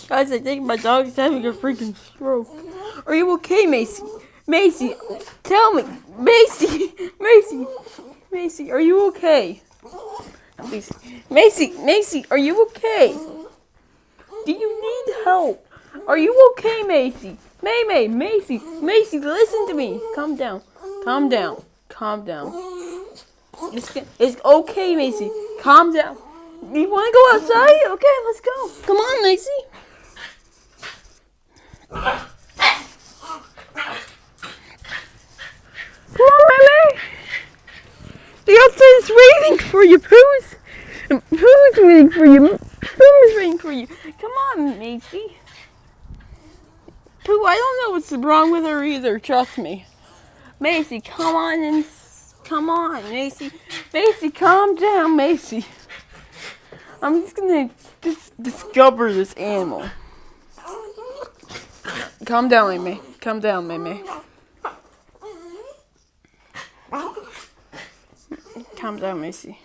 Guys, I think my dog is having a freaking stroke. Are you okay, Macy? Macy, tell me. Macy, Macy, are you okay? Macy, are you okay? Do you need help? Are you okay, Macy? Macy, listen to me. Calm down. It's okay, Macy. Calm down. You want to go outside? Okay, let's go. Come on, Macy. Come on, Macy. The outside is waiting for you, Pooh's waiting for you. Pooh's waiting for you. Come on, Macy. Pooh, I don't know what's wrong with her either. Trust me. Macy, come on, Macy. Macy, calm down, Macy. I'm just gonna discover this animal. Calm down, Mimi. Calm down, Mimi. Calm down, Macy.